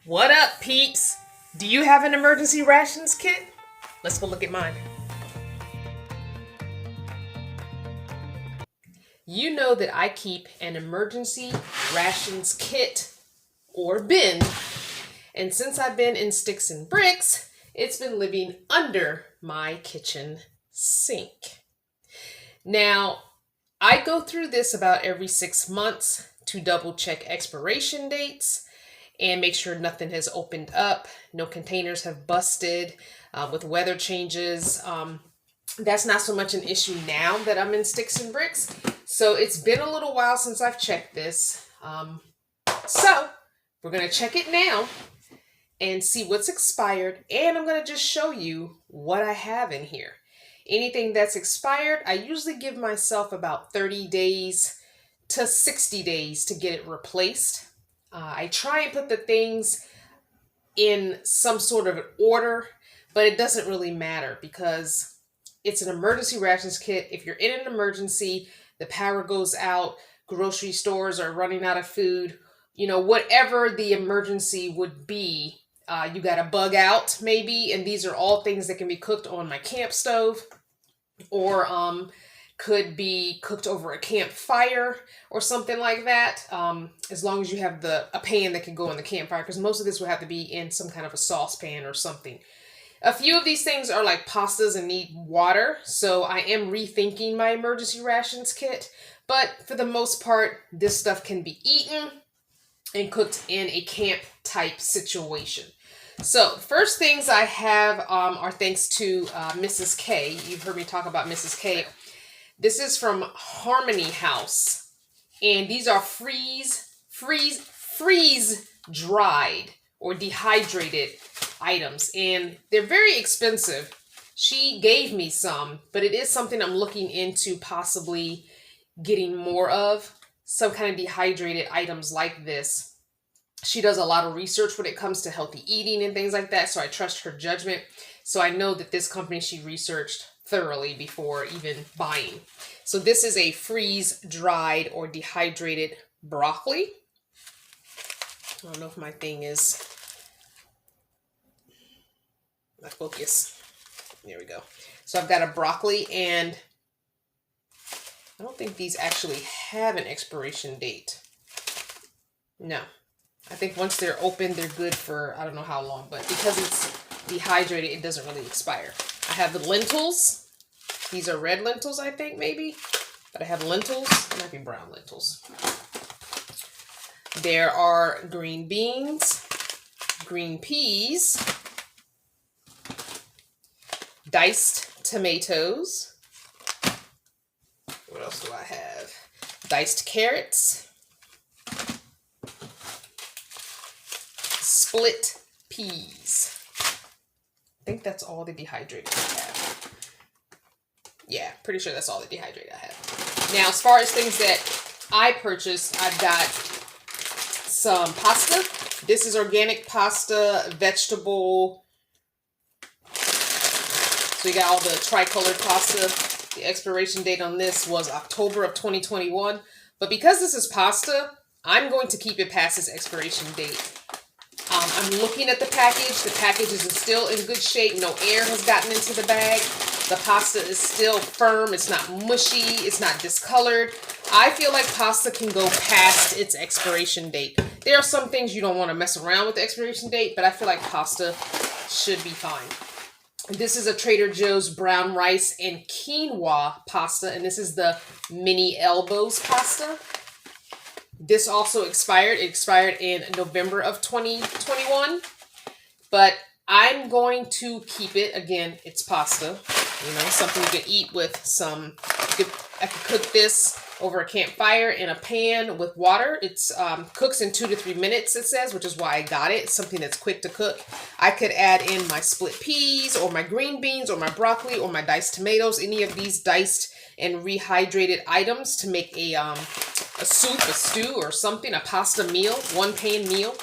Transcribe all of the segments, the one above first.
What up, peeps? Do you have an emergency rations kit? Let's go look at mine. You know that I keep an emergency rations kit or bin, and since I've been in sticks and bricks, it's been living under my kitchen sink. Now, I go through this about every 6 months to double check expiration dates and make sure nothing has opened up, no containers have busted with weather changes. That's not so much an issue now that I'm in sticks and bricks. So it's been a little while since I've checked this. So we're going to check it now and see what's expired. And I'm going to just show you what I have in here. Anything that's expired, I usually give myself about 30 days to 60 days to get it replaced. I try and put the things in some sort of order, but it doesn't really matter because it's an emergency rations kit. If you're in an emergency, the power goes out, grocery stores are running out of food, whatever the emergency would be, you got a bug out maybe, and these are all things that can be cooked on my camp stove or could be cooked over a campfire or something like that, as long as you have a pan that can go on the campfire, because most of this will have to be in some kind of a saucepan or something. A few of these things are like pastas and need water, so I am rethinking my emergency rations kit, but for the most part, this stuff can be eaten and cooked in a camp type situation. So first things I have are thanks to Mrs. K. You've heard me talk about Mrs. K. This is from Harmony House, and these are freeze dried or dehydrated items, and they're very expensive. She gave me some, but it is something I'm looking into possibly getting more of, some kind of dehydrated items like this. She does a lot of research when it comes to healthy eating and things like that, so I trust her judgment. So I know that this company she researched thoroughly before even buying. So this is a freeze-dried or dehydrated broccoli. I don't know if my thing is... my focus. There we go. So I've got a broccoli, and I don't think these actually have an expiration date. No. I think once they're open, they're good for I don't know how long, but because it's dehydrated, it doesn't really expire. I have the lentils. These are red lentils, I think, maybe. But I have lentils. It might be brown lentils. There are green beans, green peas, diced tomatoes. What else do I have? Diced carrots. Split peas. I think that's all the dehydrated I have. Yeah, pretty sure that's all the dehydrated I have. Now, as far as things that I purchased, I've got some pasta. This is organic pasta, vegetable. So you got all the tricolored pasta. The expiration date on this was October of 2021. But because this is pasta, I'm going to keep it past its expiration date. I'm looking at the package. The package is still in good shape. No air has gotten into the bag. The pasta is still firm. It's not mushy. It's not discolored. I feel like pasta can go past its expiration date. There are some things you don't want to mess around with the expiration date, but I feel like pasta should be fine. This is a Trader Joe's brown rice and quinoa pasta, and this is the mini elbows pasta. This also expired. It expired in November of 2021, but I'm going to keep it. Again, it's pasta, something you can eat with some. I could cook this over a campfire in a pan with water. It's cooks in 2 to 3 minutes, it says, which is why I got it. It's something that's quick to cook. I could add in my split peas or my green beans or my broccoli or my diced tomatoes, any of these diced and rehydrated items to make a soup, a stew, or something, a pasta meal, one pan meal.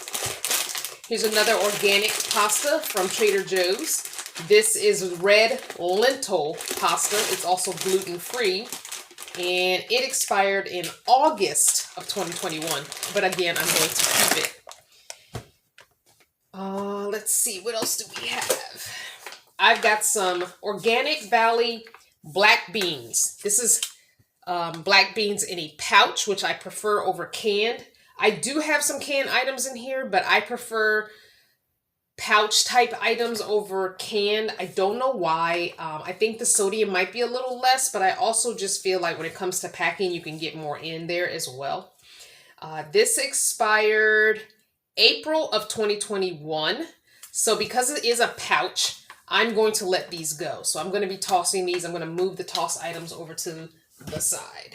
Here's another organic pasta from Trader Joe's. This is red lentil pasta. It's also gluten-free. And it expired in August of 2021. But again, I'm going to keep it. Let's see, what else do we have? I've got some Organic Valley black beans. This is black beans in a pouch, which I prefer over canned. I do have some canned items in here, but I prefer pouch type items over canned. I don't know why. I think the sodium might be a little less, but I also just feel like when it comes to packing, you can get more in there as well. This expired April of 2021. So because it is a pouch, I'm going to let these go. So I'm going to be tossing these. I'm going to move the toss items over to the side.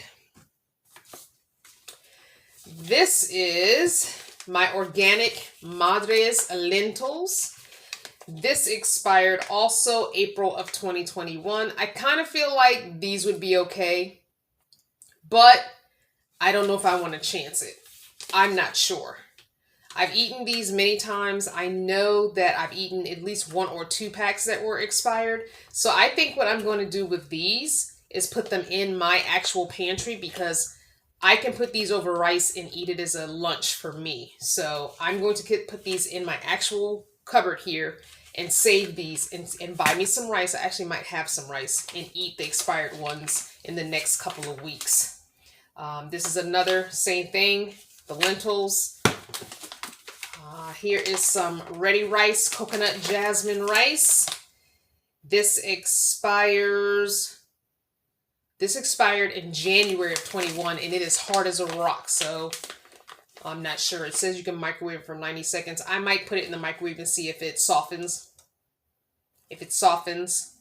This is my Organic Madres lentils. This expired also April of 2021. I kind of feel like these would be okay, but I don't know if I want to chance it. I'm not sure. I've eaten these many times. I know that I've eaten at least 1 or 2 packs that were expired. So I think what I'm going to do with these is put them in my actual pantry, because I can put these over rice and eat it as a lunch for me. So I'm going to put these in my actual cupboard here and save these and buy me some rice. I actually might have some rice and eat the expired ones in the next couple of weeks. This is another same thing, the lentils. Here is some ready rice, coconut jasmine rice. This expired in January of 21, and it is hard as a rock, so I'm not sure. It says you can microwave it for 90 seconds. I might put it in the microwave and see if it softens. If it softens,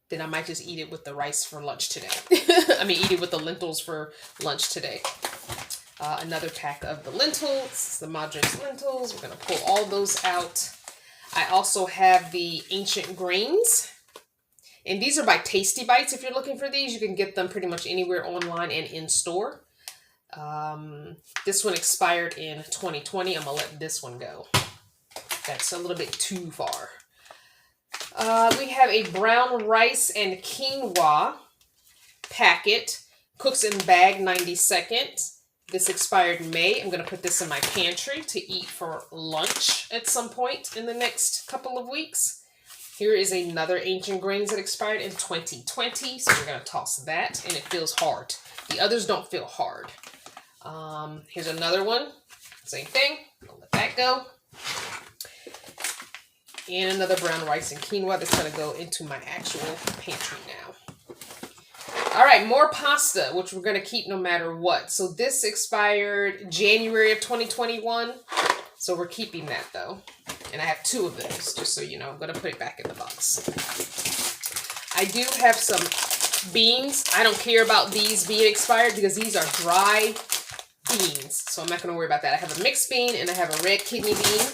then I might just eat it with the rice for lunch today. I mean, eat it with the lentils for lunch today. Another pack of the lentils, the Madres lentils. We're going to pull all those out. I also have the ancient grains. And these are by Tasty Bites. If you're looking for these, you can get them pretty much anywhere online and in store. This one expired in 2020. I'm going to let this one go. That's a little bit too far. We have a brown rice and quinoa packet. Cooks in bag 90 seconds. This expired in May. I'm going to put this in my pantry to eat for lunch at some point in the next couple of weeks. Here is another ancient grains that expired in 2020. So we're going to toss that, and it feels hard. The others don't feel hard. Here's another one. Same thing. I'll let that go. And another brown rice and quinoa that's going to go into my actual pantry now. All right, more pasta, which we're going to keep no matter what. So this expired January of 2021. So we're keeping that, though. And I have 2 of those, just so you know. I'm going to put it back in the box. I do have some beans. I don't care about these being expired because these are dry beans. So I'm not going to worry about that. I have a mixed bean and I have a red kidney bean.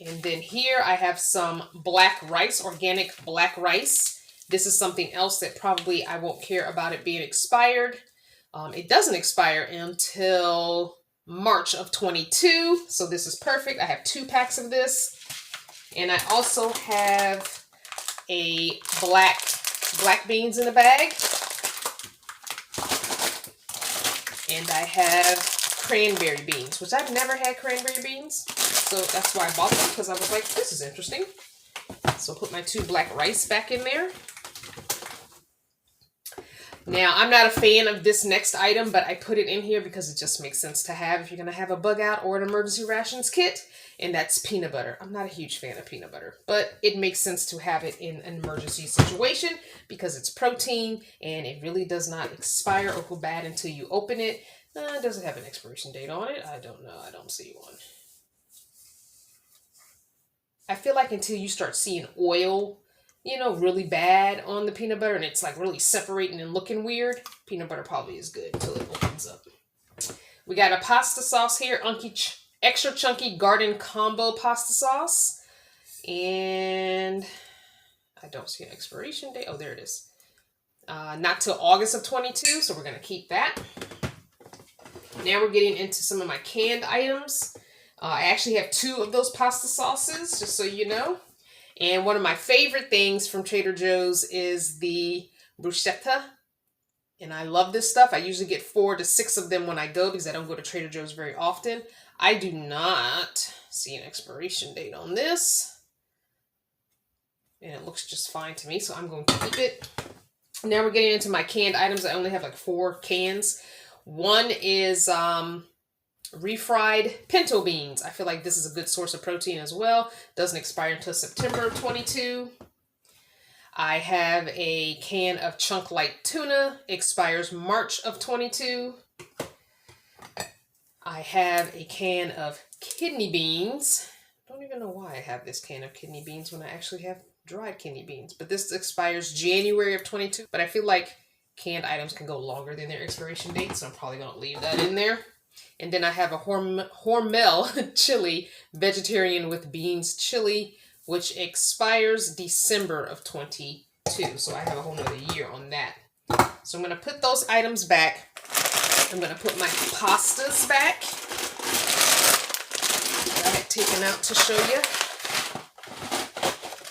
And then here I have some black rice, organic black rice. This is something else that probably I won't care about it being expired. It doesn't expire until March of 22. So this is perfect. I have 2 packs of this. And I also have a black beans in a bag. And I have cranberry beans, which I've never had cranberry beans. So that's why I bought them, because I was like, this is interesting. So I'll put my 2 black rice back in there. Now, I'm not a fan of this next item, but I put it in here because it just makes sense to have if you're going to have a bug out or an emergency rations kit, and that's peanut butter. I'm not a huge fan of peanut butter, but it makes sense to have it in an emergency situation because it's protein and it really does not expire or go bad until you open it. Does it have an expiration date on it? I don't know. I don't see one. I feel like until you start seeing oil, you know, really bad on the peanut butter and it's like really separating and looking weird, peanut butter probably is good until it opens up. We got a pasta sauce here, extra chunky garden combo pasta sauce. And I don't see an expiration date. Oh, there it is. Not till August of 22, so we're going to keep that. Now we're getting into some of my canned items. I actually have 2 of those pasta sauces, just so you know. And one of my favorite things from Trader Joe's is the bruschetta. And I love this stuff. I usually get 4 to 6 of them when I go because I don't go to Trader Joe's very often. I do not see an expiration date on this. And it looks just fine to me, so I'm going to keep it. Now we're getting into my canned items. I only have like 4 cans. One is refried pinto beans. I feel like this is a good source of protein as well. Doesn't expire until September of 22. I have a can of Chunk Light tuna. Expires March of 22. I have a can of kidney beans. I don't even know why I have this can of kidney beans when I actually have dried kidney beans. But this expires January of 22. But I feel like canned items can go longer than their expiration date, so I'm probably going to leave that in there. And then I have a Hormel chili, vegetarian with beans chili, which expires December of 22. So I have a whole nother year on that. So I'm going to put those items back. I'm going to put my pastas back that I had taken out to show you.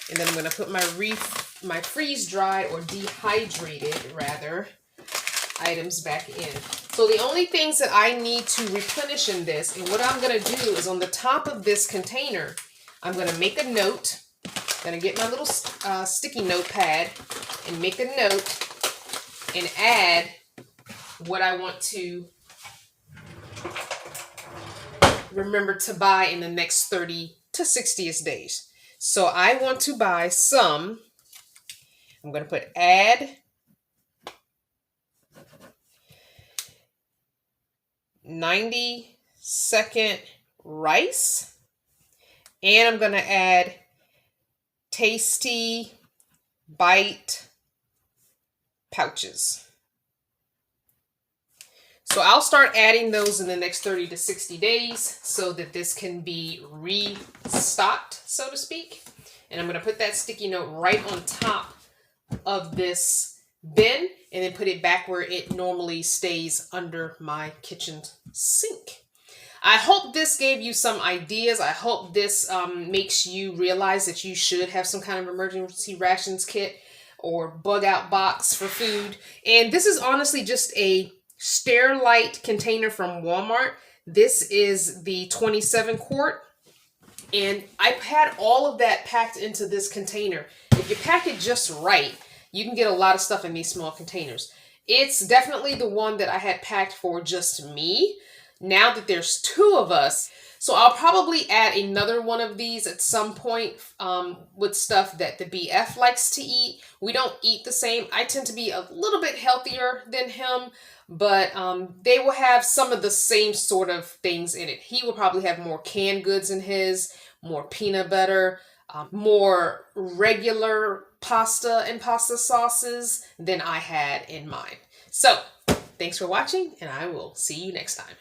And then I'm going to put my freeze-dried or dehydrated, rather, items back in. So the only things that I need to replenish in this, and what I'm going to do is on the top of this container, I'm going to make a note. I'm going to get my little sticky notepad and make a note and add what I want to remember to buy in the next 30 to 60 days. So I want to buy some, I'm going to put add 90-second rice, and I'm going to add tasty bite pouches. So I'll start adding those in the next 30 to 60 days so that this can be restocked, so to speak. And I'm going to put that sticky note right on top of this bin and then put it back where it normally stays under my kitchen sink. I hope this gave you some ideas. I hope this makes you realize that you should have some kind of emergency rations kit or bug out box for food. And this is honestly just a Sterilite container from Walmart. This is the 27 quart. And I've had all of that packed into this container. If you pack it just right, you can get a lot of stuff in these small containers. It's definitely the one that I had packed for just me. Now that there's 2 of us, so I'll probably add another one of these at some point with stuff that the BF likes to eat. We don't eat the same. I tend to be a little bit healthier than him, but they will have some of the same sort of things in it. He will probably have more canned goods in his, more peanut butter, more regular pasta and pasta sauces than I had in mine. So, thanks for watching, and I will see you next time.